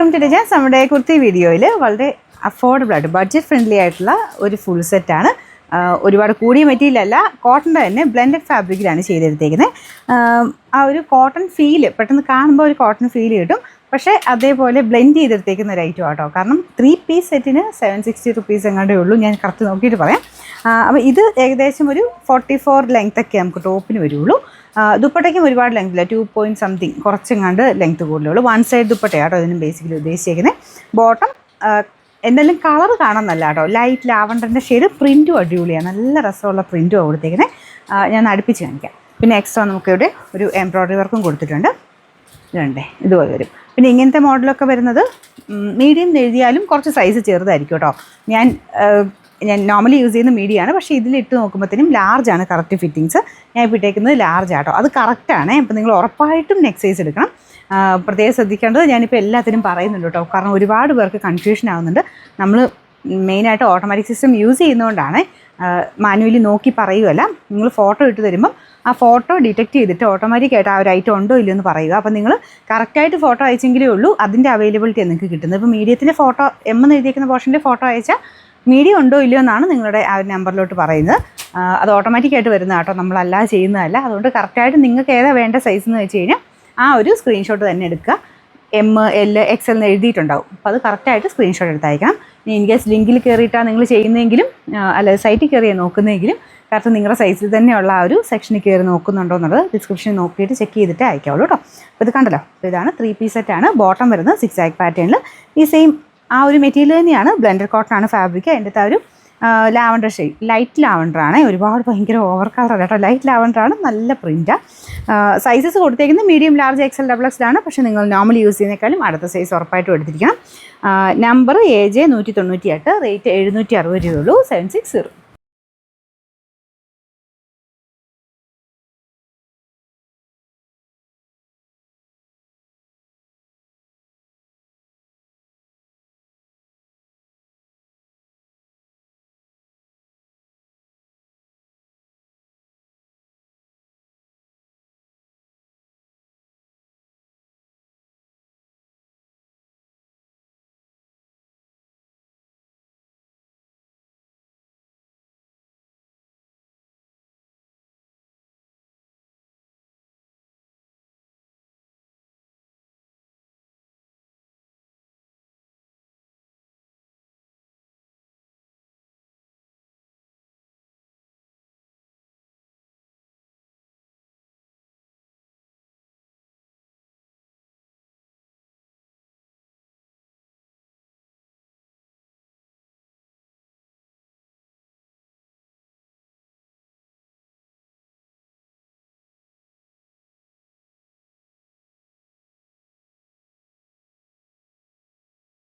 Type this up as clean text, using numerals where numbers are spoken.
നമ്മുടെ കുർത്തി വീഡിയോയിൽ വളരെ അഫോർഡബിൾ ആയിട്ട് ബഡ്ജറ്റ് ഫ്രണ്ട്ലി ആയിട്ടുള്ള ഒരു ഫുൾ സെറ്റാണ്. ഒരുപാട് കൂടിയ മെറ്റീരിയൽ അല്ല, കോട്ടൻ്റെ തന്നെ ബ്ലെൻഡഡ് ഫാബ്രിക്കിലാണ് ചെയ്തെടുത്തേക്കുന്നത്. ആ ഒരു കോട്ടൺ ഫീല് പെട്ടെന്ന് കാണുമ്പോൾ ഒരു കോട്ടൺ ഫീൽ കിട്ടും. പക്ഷേ അതേപോലെ ബ്ലെൻഡ് ചെയ്തെടുത്തേക്കുന്ന ഒരു ഐറ്റം ആട്ടോ. കാരണം 3 പീസ് സെറ്റിന് 760 റുപ്പീസ് എങ്ങാണ്ടേ ഉള്ളൂ. ഞാൻ കറക്റ്റ് നോക്കിയിട്ട് പറയാം. അപ്പോൾ ഇത് ഏകദേശം ഒരു 44 ലെങ്ത്തൊക്കെ നമുക്ക് ടോപ്പിന് വരുള്ളൂ. ദുപ്പട്ടയ്ക്കും ഒരുപാട് ലെങ്ത് ഇല്ല, 2 പോയിൻറ്റ് സംതിങ് കുറച്ചെങ്ങാണ്ട് ലെങ്ത്ത് കൂടുതലുള്ളൂ. 1 സൈഡ് ദുപ്പട്ടയാട്ടോ ഇതിന് ബേസിക്കലി ഉദ്ദേശിച്ചിരിക്കുന്നത്. ബോട്ടം എന്തായാലും കളർ കാണാൻ നല്ല കേട്ടോ, ലൈറ്റ് ലാവണ്ടറിൻ്റെ ഷെയ്ഡ്. പ്രിൻറ്റും അടിപൊളിയാണ്, നല്ല രസമുള്ള പ്രിൻറ്റും കൊടുത്തേക്കുന്നത്. ഞാൻ അടുപ്പിച്ച് കാണിക്കാം. പിന്നെ എക്സ്ട്രാ നമുക്കിവിടെ ഒരു എംബ്രോയ്ഡറി വർക്കും കൊടുത്തിട്ടുണ്ട്. ഇതുണ്ടേ, ഇതുപോലെ വരും. പിന്നെ ഇങ്ങനത്തെ മോഡലൊക്കെ വരുന്നത് മീഡിയം എഴുതിയാലും കുറച്ച് സൈസ് ചെറുതായിരിക്കും കേട്ടോ. ഞാൻ നോർമലി യൂസ് ചെയ്യുന്ന മീഡിയമാണ്, പക്ഷേ ഇതിലിട്ട് നോക്കുമ്പോഴത്തേനും ലാർജാണ് കറക്റ്റ് ഫിറ്റിങ്സ്. ഞാൻ ഇപ്പോൾ ഇട്ടേക്കുന്നത് ലാർജ് ആട്ടോ, അത് കറക്റ്റാണ്. അപ്പോൾ നിങ്ങൾ ഉറപ്പായിട്ടും നെക്ക് സൈസ് എടുക്കണം. പ്രത്യേകം ശ്രദ്ധിക്കേണ്ടത് ഞാനിപ്പോൾ എല്ലാത്തിനും പറയുന്നുണ്ട് കേട്ടോ, കാരണം ഒരുപാട് പേർക്ക് കൺഫ്യൂഷൻ ആവുന്നുണ്ട്. നമ്മൾ മെയിനായിട്ട് ഓട്ടോമാറ്റിക് സിസ്റ്റം യൂസ് ചെയ്യുന്നതുകൊണ്ടാണ് മാനുവലി നോക്കി പറയുകയല്ല. നിങ്ങൾ ഫോട്ടോ ഇട്ട് തരുമ്പം ആ ഫോട്ടോ ഡിറ്റക്ട് ചെയ്തിട്ട് ഓട്ടോമാറ്റിക്കായിട്ട് ആ ഒരു ഐറ്റം ഉണ്ടോ ഇല്ലയോ എന്ന് പറയുക. അപ്പോൾ നിങ്ങൾ കറക്റ്റായിട്ട് ഫോട്ടോ അയച്ചെങ്കിലേ ഉള്ളൂ അതിൻ്റെ അവൈലബിലിറ്റി നിങ്ങൾക്ക് കിട്ടുന്നത്. ഇപ്പോൾ മീഡിയത്തിൻ്റെ ഫോട്ടോ എന്ന് എഴുതിയിരിക്കുന്ന പോർഷൻ്റെ ഫോട്ടോ അയച്ചാൽ മീഡിയം ഉണ്ടോ ഇല്ലയോ എന്നാണ് നിങ്ങളുടെ ആ ഒരു നമ്പറിലോട്ട് പറയുന്നത്. അത് ഓട്ടോമാറ്റിക്കായിട്ട് വരുന്ന കേട്ടോ, നമ്മളല്ലാതെ ചെയ്യുന്നതല്ല. അതുകൊണ്ട് കറക്റ്റായിട്ട് നിങ്ങൾക്ക് ഏതാ വേണ്ട സൈസ് എന്ന് വെച്ച് കഴിഞ്ഞാൽ ആ ഒരു സ്ക്രീൻഷോട്ട് തന്നെ എടുക്കുക. M, L, XL എന്ന് എഴുതിയിട്ടുണ്ടാവും. അപ്പോൾ അത് കറക്റ്റായിട്ട് സ്ക്രീൻഷോട്ട് എടുത്തയക്കണം. ഇനി ഇൻ കേസ് ലിങ്കിൽ കയറിയിട്ടാണ് നിങ്ങൾ ചെയ്യുന്നതെങ്കിലും അല്ല സൈറ്റിൽ കയറിയാൽ നോക്കുന്നതെങ്കിലും കറക്റ്റ് നിങ്ങളുടെ സൈസിൽ തന്നെയുള്ള ആ ഒരു സെക്ഷനിൽ കയറി നോക്കുന്നുണ്ടോ എന്നുള്ളത് ഡിസ്ക്രിപ്ഷൻ നോക്കിയിട്ട് ചെക്ക് ചെയ്തിട്ട് അയക്കാവുള്ളൂ കേട്ടോ. അപ്പോൾ ഇത് കണ്ടല്ലോ, അപ്പോൾ ഇതാണ് 3 പീസ് സെറ്റാണ്. ബോട്ടം വരുന്നത് 6 ആഗ് പാറ്റേണിൽ ഈ സെയിം ആ ഒരു മെറ്റീരിയൽ തന്നെയാണ്. ബ്ലെൻഡഡ് കോട്ടൺ ആണ് ഫാബ്രിക്. അതിൻ്റെ ആ ഒരു ലാവണ്ടർ ഷെയ്ഡ്, ലൈറ്റ് ലാവണ്ടറാണ്. ഒരുപാട് ഭയങ്കര ഓവർ കളറാണ് കേട്ടോ, ലൈറ്റ് ലാവണ്ടറാണ്. നല്ല പ്രിൻറ്റാണ്. സൈസസ് കൊടുത്തേക്കുന്നത് മീഡിയം, ലാർജ്, XL, XXL ആണ്. പക്ഷേ നിങ്ങൾ നോർമലി യൂസ് ചെയ്യുന്നേക്കാളും അടുത്ത സൈസ് ഉറപ്പായിട്ടും എടുത്തിരിക്കണം. നമ്പർ AJ 198, റേറ്റ് 760 രൂപയുള്ളൂ. 760.